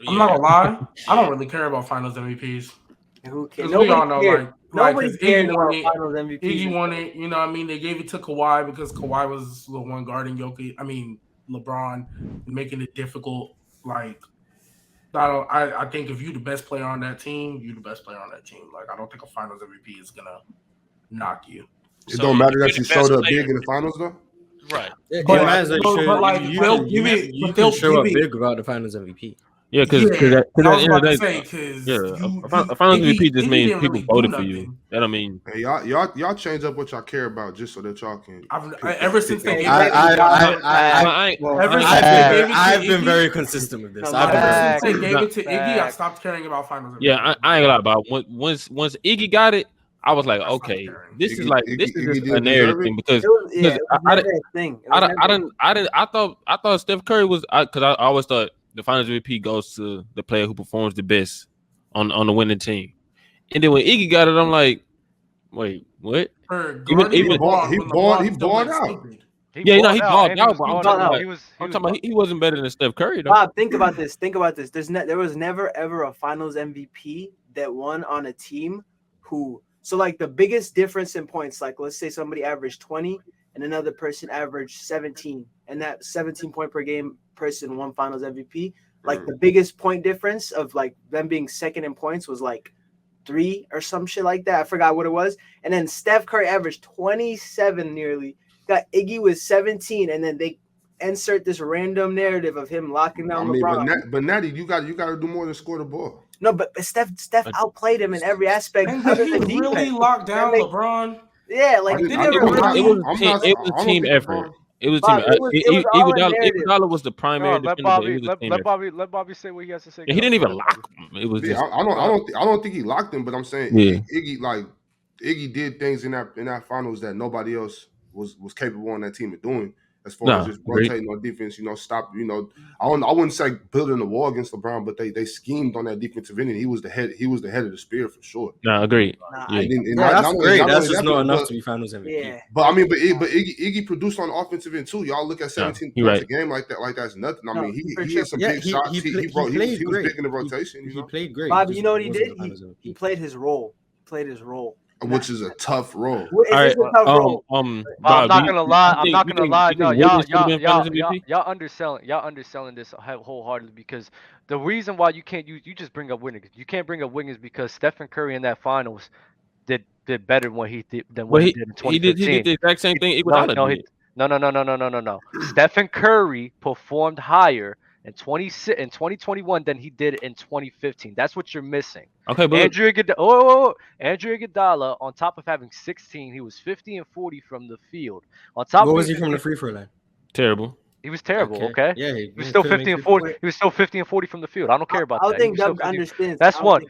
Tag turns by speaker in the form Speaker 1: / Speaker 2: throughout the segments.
Speaker 1: I'm not gonna lie. I don't really care about Finals MVPs.
Speaker 2: Who cares?
Speaker 1: Because we all know, like,
Speaker 2: Nobody
Speaker 1: because
Speaker 2: cared
Speaker 1: Iggy won
Speaker 2: about
Speaker 1: it.
Speaker 2: Finals MVPs.
Speaker 1: Iggy won it. You know what I mean? They gave it to Kawhi because Kawhi was the one guarding LeBron, and making it difficult. Like, I think if you're the best player on that team, you're the best player on that team. Like, I don't think a Finals MVP is gonna knock you.
Speaker 3: It don't matter that you showed up big in the finals, though.
Speaker 4: Right.
Speaker 5: It matters that
Speaker 1: they'll give it.
Speaker 5: you can show up big without the Finals MVP.
Speaker 6: Yeah, because
Speaker 1: I was about to say,
Speaker 6: a Finals MVP just means people
Speaker 1: really
Speaker 6: voted for you. That I mean,
Speaker 3: hey, y'all change up what y'all care about just so that y'all can.
Speaker 1: Ever since they gave
Speaker 5: I've been very consistent with this.
Speaker 1: Since they gave it to Iggy, I stopped caring about Finals MVP.
Speaker 6: Yeah, I ain't gonna lie about it. Once Iggy got it, I was like, okay, this is just a narrative thing because I thought Steph Curry was because I always thought the Finals MVP goes to the player who performs the best on the winning team, and then when Iggy got it, I'm like, wait, what?
Speaker 3: He balled out.
Speaker 6: He balled out. I'm talking about he wasn't better than Steph Curry though.
Speaker 2: Bob, think about this. There was never ever a Finals MVP that won on a team who. So, like, the biggest difference in points, like, let's say somebody averaged 20 and another person averaged 17, and that 17-point per game person won Finals MVP. Like, the biggest point difference of, like, them being second in points was, like, 3 or some shit like that. I forgot what it was. And then Steph Curry averaged 27 nearly, got Iggy with 17, and then they insert this random narrative of him locking down LeBron.
Speaker 3: But Natty, you got to do more than score the ball.
Speaker 2: No, but Steph outplayed him in every aspect.
Speaker 1: And did he really lock down LeBron?
Speaker 2: Yeah, like
Speaker 6: it was a team effort. It was a team. Iguodala was the primary defender.
Speaker 4: Let Bobby say what he has to say.
Speaker 6: He didn't even lock him. It was.
Speaker 3: I don't think he locked him, but I'm saying Iggy did things in that finals that nobody else was capable on that team of doing. As far as just rotating on defense, stop. I wouldn't say building the wall against LeBron, but they schemed on that defensive end, and he was the head of the spear for sure.
Speaker 6: No, agreed.
Speaker 5: That's great. That's just not enough to be Finals MVP.
Speaker 2: Yeah.
Speaker 3: But I mean, Iggy produced on the offensive end too. Y'all look at 17 points a game like that. Like that's nothing. I mean, he hit some big shots. He was big in the rotation.
Speaker 5: He played great.
Speaker 2: Bobby, you know what he did? He played his role.
Speaker 3: Which is a tough role.
Speaker 2: All right.
Speaker 4: I'm not gonna lie. No, y'all underselling this wholeheartedly because the reason why you can't you just bring up Wiggins. You can't bring up Wiggins because Stephen Curry in that finals did better than what he did in 2015.
Speaker 6: He did the exact same thing.
Speaker 4: No. Stephen Curry performed higher in 2021 than he did in 2015. That's what you're missing.
Speaker 6: Okay, but
Speaker 4: Andrew Iguodala, on top of having 16, he was 50 and 40 from the field. On top,
Speaker 5: what was he from the free throw line?
Speaker 6: Terrible.
Speaker 4: He was terrible. Okay.
Speaker 5: Yeah,
Speaker 4: he was still 50 and 40. He was still 50 and 40 from the field. I don't care about that.
Speaker 2: I think Doug understands.
Speaker 4: That's one.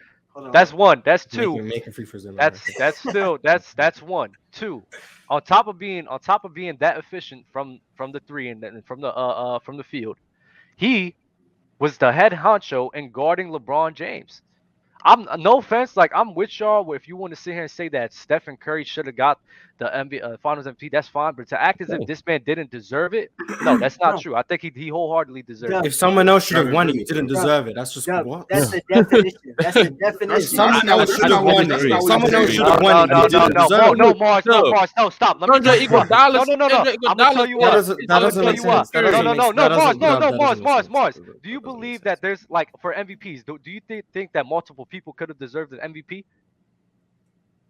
Speaker 4: That's one. That's two.
Speaker 5: Making free throws.
Speaker 4: That's one. Two. On top of being that efficient from the three and then from the field, he was the head honcho in guarding LeBron James. I'm no offense, like I'm with y'all. If you want to sit here and say that Stephen Curry should have got the Finals MVP, that's fine. But to act as if this man didn't deserve it, no, that's not true. I think he wholeheartedly deserved it.
Speaker 5: If someone else should have won it, you didn't deserve it. That's just what.
Speaker 2: That's the definition. That's the definition.
Speaker 5: Someone else should have won it. Someone else should have won it.
Speaker 4: No, Mars, no, stop. Let me tell you what. No. I'm gonna tell you what.
Speaker 5: That doesn't make sense.
Speaker 4: No, Mars. Do you believe that there's like for MVPs? Do you think that multiple people could have deserved an MVP?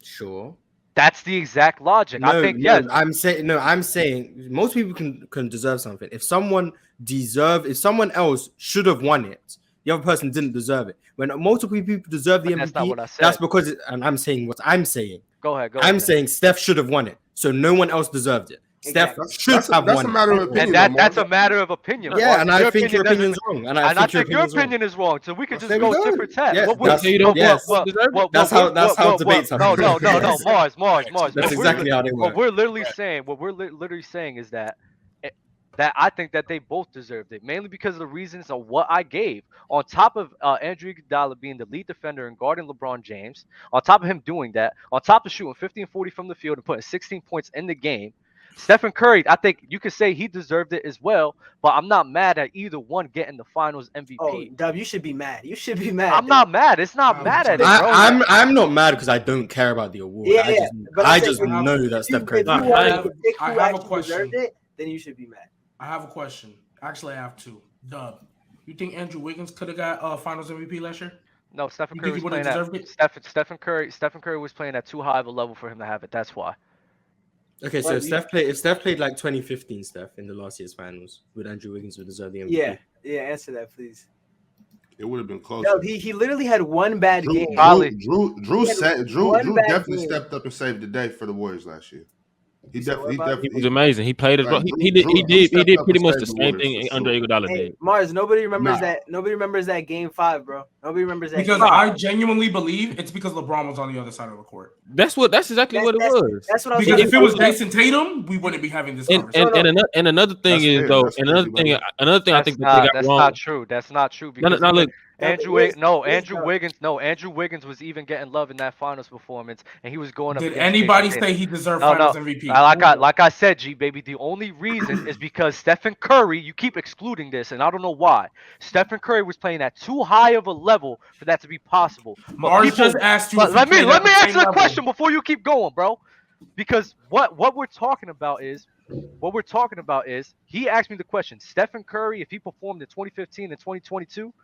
Speaker 5: Sure.
Speaker 4: That's the exact logic. I think yes.
Speaker 5: I'm saying most people can deserve something. If someone else should have won it, the other person didn't deserve it. When multiple people deserve the MVP,
Speaker 4: that's not what I said.
Speaker 5: That's because and I'm saying what I'm saying.
Speaker 4: Go ahead.
Speaker 5: I'm saying Steph should have won it, so no one else deserved it. Steph should have won.
Speaker 3: That's a matter of opinion.
Speaker 4: And that's a matter of opinion.
Speaker 5: Yeah, and I think your opinion's wrong.
Speaker 4: And I think your opinion is wrong. So we could just go tit for tat.
Speaker 5: That's how debates are.
Speaker 4: No, Mars.
Speaker 5: That's exactly how they work.
Speaker 4: What we're literally saying is that I think that they both deserved it, mainly because of the reasons of what I gave. On top of Andrew Iguodala being the lead defender and guarding LeBron James, on top of him doing that, on top of shooting 50 and 40 from the field and putting 16 points in the game, Stephen Curry, I think you could say he deserved it as well, but I'm not mad at either one getting the Finals MVP.
Speaker 2: Oh, Dub, you should be mad. You should be mad.
Speaker 4: I'm not mad. It's not mad at it, bro.
Speaker 5: I'm not mad because I don't care about the award.
Speaker 2: Yeah,
Speaker 5: I just know that Steph Curry.
Speaker 1: I have a question.
Speaker 2: Then you should be mad.
Speaker 1: I have a question. Actually, I have two. Dub, you think Andrew Wiggins could have got Finals MVP last year?
Speaker 4: No, Stephen Curry was playing at Stephen Curry was playing at too high of a level for him to have it. That's why.
Speaker 5: Okay, so if Steph played like 2015 Steph in the last year's finals, would Andrew Wiggins deserve the MVP?
Speaker 2: Yeah, answer that, please.
Speaker 3: It would have been close.
Speaker 2: No, he literally had one bad game.
Speaker 3: Drew definitely stepped up and saved the day for the Warriors last year. He
Speaker 6: was amazing. He played his role. He did pretty much the same thing under Iguodala did.
Speaker 2: Mars, nobody remembers that. Nobody remembers that game 5, bro. Nobody remembers that.
Speaker 1: Because I genuinely believe it's because LeBron was on the other side of the court.
Speaker 6: That's exactly what it was.
Speaker 2: That's what I was
Speaker 1: saying. Because if it was Jason Tatum, we wouldn't be having this conversation.
Speaker 6: And another thing is though, another thing I think that they got wrong.
Speaker 4: That's not true. That's not true. Because
Speaker 6: look.
Speaker 4: Andrew Wiggins was even getting love in that finals performance, and he was going up.
Speaker 1: Did anybody say he deserved Finals MVP?
Speaker 4: Like I said, G baby, the only reason is because Stephen Curry. You keep excluding this, and I don't know why. Stephen Curry was playing at too high of a level for that to be possible.
Speaker 1: Mars just asked you.
Speaker 4: Let me answer the question before you keep going, bro. Because what we're talking about is he asked me the question. Stephen Curry, if he performed in 2015 and 2022.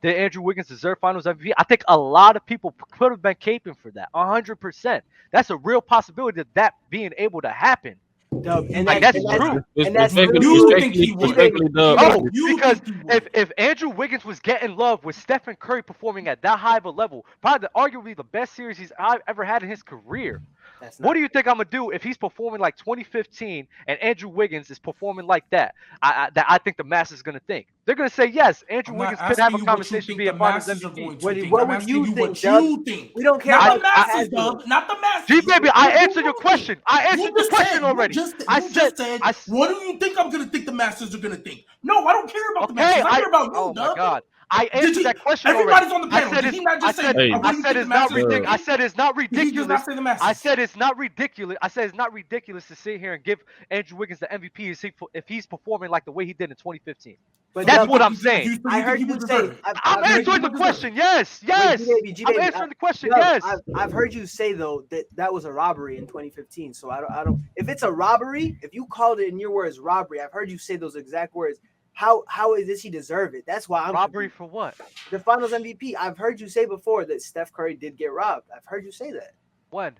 Speaker 4: Did Andrew Wiggins deserve Finals MVP? I think a lot of people could have been caping for that. 100%. That's a real possibility of that being able to happen.
Speaker 2: And
Speaker 4: that's true.
Speaker 1: You think he would?
Speaker 4: No, because if Andrew Wiggins was getting love with Stephen Curry performing at that high of a level, probably arguably the best series he's ever had in his career. What do you think I'm gonna do if he's performing like 2015 and Andrew Wiggins is performing like that? I think the masses is gonna think they're gonna say yes. Andrew Wiggins could have a conversation being Finals MVP.
Speaker 2: What would you think? We don't care about
Speaker 1: the masses, Dub. Not the masses.
Speaker 2: G
Speaker 4: baby, I answered your question. I answered the question already.
Speaker 1: I said, what do you think I'm gonna think the masses are gonna think? No, I don't care about the masses. I care about you,
Speaker 4: oh
Speaker 1: Dub.
Speaker 4: My God. I answered that question
Speaker 1: Everybody's
Speaker 4: already.
Speaker 1: on the panel. Did he not just say? I
Speaker 4: said it's not ridiculous.
Speaker 1: Did he just not say the masses?
Speaker 4: I said it's not ridiculous. I said it's not ridiculous to sit here and give Andrew Wiggins the MVP if he's performing like the way he did in 2015. But that's what I'm saying.
Speaker 2: I heard you say.
Speaker 4: I'm answering the question. Yes. I'm answering the question. Yes.
Speaker 2: I've heard you say though that was a robbery in 2015. So I don't. If it's a robbery, if you called it in your words robbery, I've heard you say those exact words. How does he deserve it? That's why I'm
Speaker 4: robbery for what?
Speaker 2: The Finals MVP. I've heard you say before that Steph Curry did get robbed. I've heard you say that.
Speaker 4: When?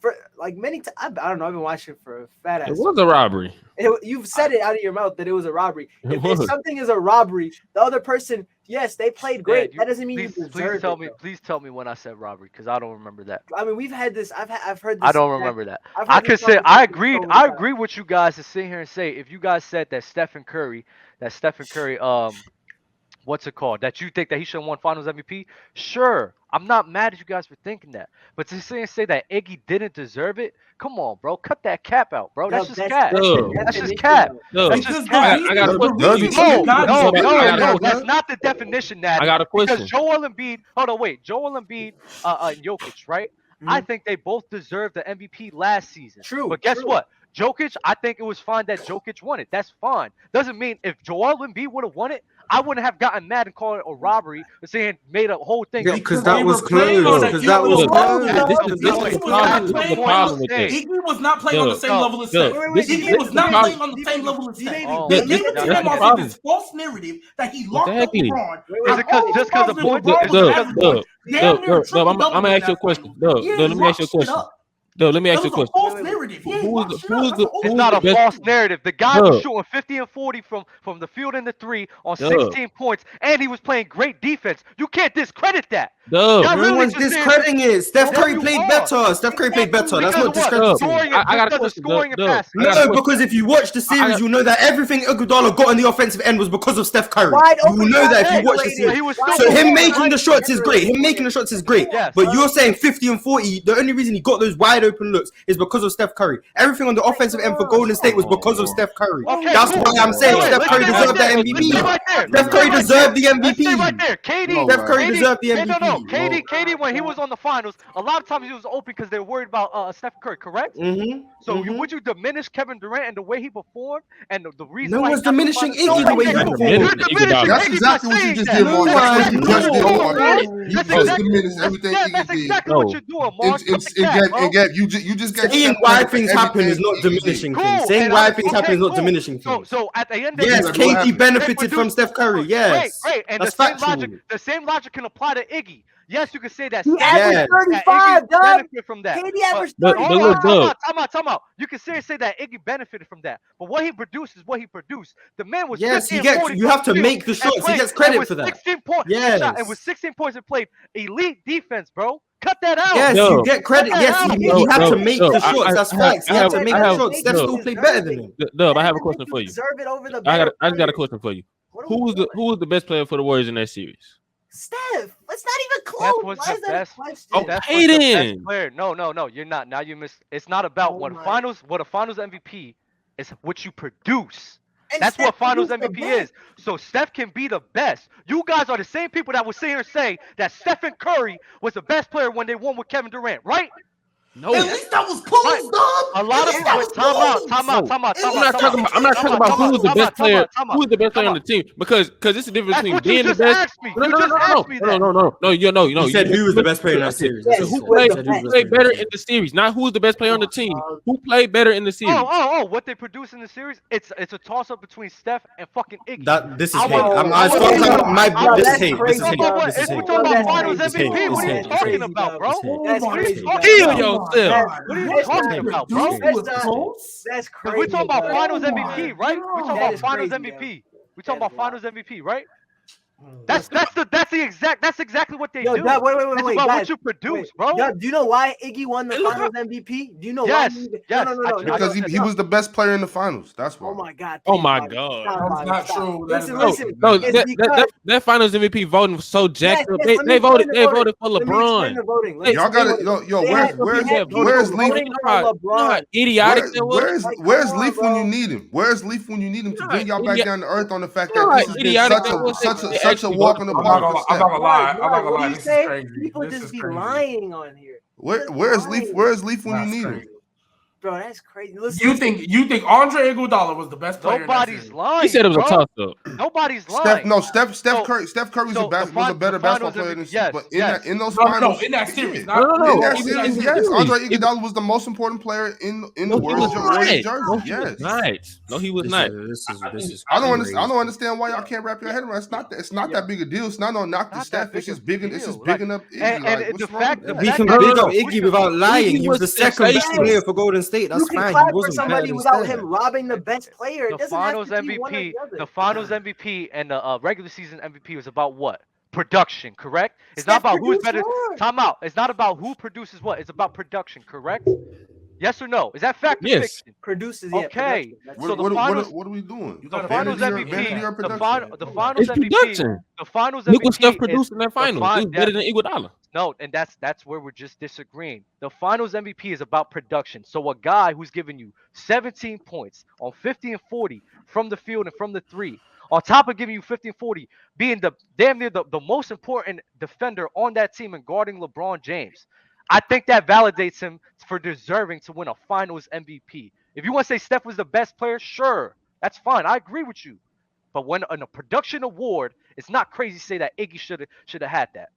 Speaker 2: For like many times. I don't know. I've been watching for a fat ass.
Speaker 6: It was a robbery.
Speaker 2: You've said it out of your mouth that it was a robbery. If something is a robbery, the other person, yes, they played great. That doesn't mean you deserve it.
Speaker 4: Please tell me when I said robbery, because I don't remember that.
Speaker 2: I mean, we've had this. I've heard this.
Speaker 4: I don't remember that. I could say I agree with you guys to sit here and say if you guys said that Stephen Curry, what's it called? That you think that he should have won Finals MVP? Sure. I'm not mad at you guys for thinking that. But to say that Iggy didn't deserve it, come on, bro. Cut that cap out, bro. That's just cap. That's just cap. That's just cap.
Speaker 6: I got a question.
Speaker 4: No. That's not the definition, Natty.
Speaker 6: I got a question.
Speaker 4: Because Joel Embiid, and Jokic, right? Mm-hmm. I think they both deserved the MVP last season.
Speaker 2: True.
Speaker 4: But guess what? Jokic, I think it was fine that Jokic won it. That's fine. Doesn't mean if Joel Embiid would have won it, I wouldn't have gotten mad and called it a robbery, but saying made a whole thing.
Speaker 5: Because that was close. Because that was
Speaker 1: the problem with that. Iggy was not playing on the same level as Steph. Iggy was not playing on the same level as Steph. They gave it to him off of this false narrative that he locked up LeBron.
Speaker 4: Is it just because the point?
Speaker 6: I'm gonna ask you a question. Let me ask you a question. No, let me ask you a question.
Speaker 4: It's not a false narrative. The guy was shooting 50 and 40 from the field in the 3 on 16 points, and he was playing great defense. You can't discredit that.
Speaker 5: Everyone's discrediting it. Steph Curry played better. That's not discrediting.
Speaker 6: I got a question.
Speaker 5: No, because if you watch the series, you'll know that everything Iguodala got on the offensive end was because of Steph Curry. You will know that if you watch the series. So him making the shots is great. But you're saying 50 and 40. The only reason he got those wide open looks is because of Steph Steph Curry. Everything on the offensive end for Golden State was because of Steph Curry.
Speaker 4: Okay,
Speaker 5: That's
Speaker 4: cool.
Speaker 5: why I'm saying
Speaker 4: Wait,
Speaker 5: Steph Curry deserved the MVP. Steph Curry deserved the MVP.
Speaker 4: Let's stay right there. KD.
Speaker 5: Steph Curry deserved the MVP.
Speaker 4: No. KD, when he was on the finals, a lot of times he was open because they were worried about Steph Curry, correct? So would you diminish Kevin Durant and the way he performed and the reason
Speaker 5: No
Speaker 4: why
Speaker 5: one's diminishing Iggy the way he performed.
Speaker 4: You're diminishing
Speaker 3: That's
Speaker 4: Iggy
Speaker 3: exactly
Speaker 4: by
Speaker 3: what you
Speaker 4: saying
Speaker 3: just
Speaker 4: that.
Speaker 3: did, Mark. That's what you just did, Mark. You
Speaker 4: That's
Speaker 3: just
Speaker 4: exactly-
Speaker 3: diminished everything
Speaker 4: That's
Speaker 3: Iggy did.
Speaker 4: exactly what you're doing, Mark.
Speaker 3: And Gab, you just got
Speaker 5: Saying why things happen is not diminishing things. Saying why things happen is not diminishing things.
Speaker 4: So at the end of the
Speaker 5: Yes,
Speaker 4: day,
Speaker 5: KD benefited from Steph Curry. Yes,
Speaker 4: Great. And
Speaker 5: that's
Speaker 4: the same logic can apply to Iggy. Yes, you can say that.
Speaker 2: He
Speaker 4: Steph-
Speaker 2: averaged
Speaker 4: that
Speaker 2: 35,
Speaker 4: Iggy
Speaker 2: dog.
Speaker 4: benefited from that.
Speaker 2: KD averaged
Speaker 6: But
Speaker 2: 35.
Speaker 6: look,
Speaker 4: Time out. You can say that Iggy benefited from that. But what he produced is what he produced. The man was
Speaker 5: yes,
Speaker 4: 50 and 40
Speaker 5: you have to
Speaker 4: from
Speaker 5: make the
Speaker 4: field and
Speaker 5: shots. He
Speaker 4: played-
Speaker 5: gets
Speaker 4: and
Speaker 5: credit
Speaker 4: with
Speaker 5: for that.
Speaker 4: 16 points.
Speaker 5: Yes.
Speaker 4: And with 16 points, and played elite defense, bro. Cut that out.
Speaker 5: Yes,
Speaker 6: No.
Speaker 5: you get credit.
Speaker 4: Cut
Speaker 5: Yes,
Speaker 4: that out.
Speaker 5: he had to make
Speaker 6: No,
Speaker 5: the shots. That's facts. He had to make the
Speaker 6: have-
Speaker 5: shots. Steph
Speaker 6: no.
Speaker 5: still played better than him.
Speaker 6: Dub, I have a question for you.
Speaker 2: Deserve it over the
Speaker 6: I
Speaker 2: better
Speaker 6: just got a
Speaker 2: player.
Speaker 6: question for you.
Speaker 2: What are
Speaker 6: Who
Speaker 2: we
Speaker 6: was
Speaker 2: doing?
Speaker 6: the best player for the Warriors in that series?
Speaker 2: Steph. It's not even close.
Speaker 4: Steph was
Speaker 2: Why
Speaker 4: the
Speaker 2: is that
Speaker 4: best.
Speaker 2: a question?
Speaker 6: Oh,
Speaker 4: That's
Speaker 6: hey
Speaker 4: the
Speaker 6: then.
Speaker 4: best player. No, you're not. Now you miss. It's not about
Speaker 2: Oh
Speaker 4: what
Speaker 2: my.
Speaker 4: a finals MVP is. What you produce.
Speaker 2: And
Speaker 4: That's
Speaker 2: Steph
Speaker 4: what finals
Speaker 2: produced the
Speaker 4: MVP
Speaker 2: best.
Speaker 4: is. So Steph can be the best. You guys are the same people that would sit here and say that Stephen Curry was the best player when they won with Kevin Durant, right?
Speaker 6: No.
Speaker 7: At least that was close,
Speaker 4: Right.
Speaker 7: dog.
Speaker 4: A lot of
Speaker 7: That was
Speaker 4: time out.
Speaker 7: close.
Speaker 4: Time out.
Speaker 6: I'm not talking about who was the best player. Who was the best player on the team? Because it's the difference
Speaker 4: That's
Speaker 6: between
Speaker 4: what you
Speaker 6: being the
Speaker 4: just
Speaker 6: best.
Speaker 4: asked me. You just asked me that.
Speaker 6: No.
Speaker 5: You said who was the best player in that series.
Speaker 2: Yes,
Speaker 5: That's
Speaker 6: Who
Speaker 5: what he
Speaker 2: was
Speaker 5: said.
Speaker 2: the
Speaker 5: Who was
Speaker 6: played
Speaker 5: the
Speaker 6: better
Speaker 5: best
Speaker 6: in the series? Not who's the best player on the team. Who played better in the series?
Speaker 4: What they produce in the series? It's a toss up between Steph and fucking Iggy.
Speaker 5: This is
Speaker 4: I
Speaker 5: hate.
Speaker 4: want-
Speaker 5: As far as this is hate. This is hate.
Speaker 2: Bro,
Speaker 5: This is
Speaker 4: We're
Speaker 5: hate.
Speaker 4: talking about
Speaker 2: That's
Speaker 4: finals
Speaker 2: crazy.
Speaker 4: MVP.
Speaker 5: It's
Speaker 4: What are you
Speaker 5: hate.
Speaker 4: talking about, bro?
Speaker 5: It's hate.
Speaker 2: That's
Speaker 4: What are you
Speaker 2: crazy.
Speaker 4: talking
Speaker 6: Kill
Speaker 4: about?
Speaker 6: yourself.
Speaker 4: What are you
Speaker 2: That's
Speaker 4: talking
Speaker 2: not-
Speaker 4: about, bro?
Speaker 7: It was
Speaker 2: That's
Speaker 7: close.
Speaker 2: That's
Speaker 4: 'Cause
Speaker 2: crazy.
Speaker 4: we're talking about
Speaker 2: dog.
Speaker 4: finals
Speaker 7: Oh
Speaker 4: MVP,
Speaker 7: my
Speaker 4: right? We're talking
Speaker 7: God.
Speaker 4: about
Speaker 2: That is
Speaker 4: finals
Speaker 2: crazy,
Speaker 4: MVP. We're
Speaker 2: That
Speaker 4: talking about
Speaker 2: is
Speaker 4: finals MVP, right?
Speaker 7: Mm.
Speaker 4: That's exactly what they
Speaker 2: Yo,
Speaker 4: do.
Speaker 2: Dub, wait,
Speaker 4: It's
Speaker 2: wait,
Speaker 4: about
Speaker 2: guys.
Speaker 4: what you produce,
Speaker 2: Wait,
Speaker 4: bro.
Speaker 2: Dub, do you know why Iggy won the
Speaker 6: Hey, look
Speaker 2: finals MVP? Do you know
Speaker 4: Yes,
Speaker 2: why?
Speaker 4: yes,
Speaker 2: No.
Speaker 3: Because he was the best player in the finals. That's why.
Speaker 2: Oh my God.
Speaker 6: Oh
Speaker 2: please,
Speaker 6: my
Speaker 2: Bobby.
Speaker 6: God.
Speaker 2: Stop,
Speaker 1: That's
Speaker 2: Bobby,
Speaker 1: not
Speaker 2: stop.
Speaker 1: true. That is
Speaker 2: Listen,
Speaker 1: not
Speaker 2: listen.
Speaker 6: No,
Speaker 2: It's because-
Speaker 6: that finals MVP voting was so jacked up.
Speaker 2: Yes, let me
Speaker 6: They voted
Speaker 2: explain the
Speaker 6: for
Speaker 2: Let me explain
Speaker 6: LeBron.
Speaker 2: the voting.
Speaker 6: Hey,
Speaker 3: Y'all got it. Yo,
Speaker 2: They had-
Speaker 3: where's
Speaker 2: they had people
Speaker 3: Leaf?
Speaker 2: voting for LeBron.
Speaker 6: Idiotic that was.
Speaker 3: Where's
Speaker 2: come on,
Speaker 3: Leaf when you
Speaker 2: bro.
Speaker 3: need him? Where's Leaf when you need him to bring y'all back
Speaker 6: Idiot-
Speaker 3: down to earth on the fact
Speaker 6: You know
Speaker 3: that
Speaker 6: how
Speaker 3: this has been
Speaker 6: idiotic
Speaker 3: such
Speaker 6: that was? They
Speaker 3: a
Speaker 6: actually
Speaker 3: walk in the
Speaker 6: voted
Speaker 1: I'm
Speaker 3: park
Speaker 1: not
Speaker 3: for
Speaker 1: gonna
Speaker 3: Steph.
Speaker 1: lie. I'm not
Speaker 2: Mark,
Speaker 1: gonna
Speaker 2: what
Speaker 1: lie.
Speaker 2: do you
Speaker 1: This
Speaker 2: say?
Speaker 1: is crazy.
Speaker 2: People
Speaker 1: This
Speaker 2: just
Speaker 1: is
Speaker 2: be
Speaker 1: crazy.
Speaker 2: lying on here.
Speaker 3: Where's Leaf? Where's Leaf when you
Speaker 1: That's
Speaker 3: need him?
Speaker 1: crazy.
Speaker 2: Bro, that's crazy. Listen,
Speaker 1: You think Andre Iguodala was the best player?
Speaker 4: Nobody's
Speaker 1: in
Speaker 4: lying.
Speaker 6: He said it was a
Speaker 4: bro.
Speaker 6: toss up.
Speaker 4: Nobody's lying.
Speaker 3: Steph Curry was
Speaker 4: so
Speaker 3: a
Speaker 4: the
Speaker 3: better
Speaker 4: finals
Speaker 3: basketball player
Speaker 4: MVP,
Speaker 3: than but in those
Speaker 1: that series?
Speaker 3: finals,
Speaker 1: In that series.
Speaker 3: yeah.
Speaker 1: Not,
Speaker 6: No.
Speaker 3: In that
Speaker 1: in
Speaker 3: series,
Speaker 1: that
Speaker 3: yes,
Speaker 1: series.
Speaker 3: Andre Iguodala was the most important player in the
Speaker 6: No, he
Speaker 3: Warriors
Speaker 6: was
Speaker 3: Warriors
Speaker 6: not.
Speaker 3: jersey.
Speaker 6: No, he
Speaker 3: Yes.
Speaker 6: was not. No, he was not.
Speaker 5: This is
Speaker 3: I don't
Speaker 5: crazy.
Speaker 3: understand why y'all can't wrap your head around. It's not that big a deal. It's not no knock to
Speaker 4: Not
Speaker 3: Steph.
Speaker 4: that
Speaker 3: It's just
Speaker 4: big
Speaker 3: big.
Speaker 4: a
Speaker 3: It's just
Speaker 4: deal.
Speaker 3: bigging up. Iggy.
Speaker 4: and
Speaker 3: Like,
Speaker 4: the
Speaker 3: what's wrong
Speaker 4: fact-
Speaker 3: with
Speaker 4: the
Speaker 3: that?
Speaker 5: We
Speaker 4: fact
Speaker 5: can
Speaker 4: that-
Speaker 5: big up
Speaker 4: we
Speaker 5: Iggy
Speaker 4: can-
Speaker 5: without lying.
Speaker 6: Iggy
Speaker 5: He was the
Speaker 6: was
Speaker 5: second best
Speaker 6: sensational.
Speaker 5: player for Golden State. That's
Speaker 2: you can
Speaker 5: fine. He
Speaker 2: clap for
Speaker 5: wasn't better
Speaker 2: somebody
Speaker 5: than
Speaker 2: without
Speaker 5: Steph.
Speaker 2: him robbing the best player. It
Speaker 4: The
Speaker 2: doesn't have
Speaker 4: finals
Speaker 2: to be one or
Speaker 4: MVP,
Speaker 2: the other.
Speaker 4: the finals MVP, and the regular season MVP was about what? Production, correct? It's
Speaker 2: Steph
Speaker 4: not about who's
Speaker 2: produced
Speaker 4: better.
Speaker 2: more.
Speaker 4: Time out. It's not about who produces what. It's about production, correct? Yes or no? Is that fact or
Speaker 6: Yes.
Speaker 4: fiction?
Speaker 2: Produces,
Speaker 4: Okay.
Speaker 2: production. That's
Speaker 4: So
Speaker 2: it.
Speaker 4: the finals-
Speaker 3: What are we doing?
Speaker 1: You
Speaker 4: The
Speaker 1: gotta
Speaker 4: finals
Speaker 1: vanity
Speaker 4: MVP,
Speaker 1: or
Speaker 4: the
Speaker 3: production.
Speaker 4: finals
Speaker 6: It's
Speaker 4: MVP,
Speaker 6: production.
Speaker 4: the finals
Speaker 6: Look what
Speaker 4: MVP
Speaker 6: Steph
Speaker 4: is
Speaker 6: produced in that final. He was better than Iguodala.
Speaker 4: no, and that's where we're just disagreeing. The finals MVP is about production. So a guy who's giving you 17 points on 50 and 40 from the field and from the three, on top of giving you 50 and 40, being the damn near the most important defender on that team and guarding LeBron James. I think that validates him for deserving to win a finals MVP. If you want to say Steph was the best player, sure. That's fine. I agree with you. But when in a production award, it's not crazy to say that Iggy should have had that.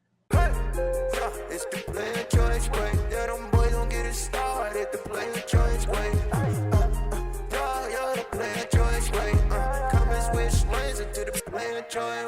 Speaker 8: It's the player choice way. Yeah, them boys don't get it started. The player choice way. Yeah, the player choice way. Come and switch lanes into the player choice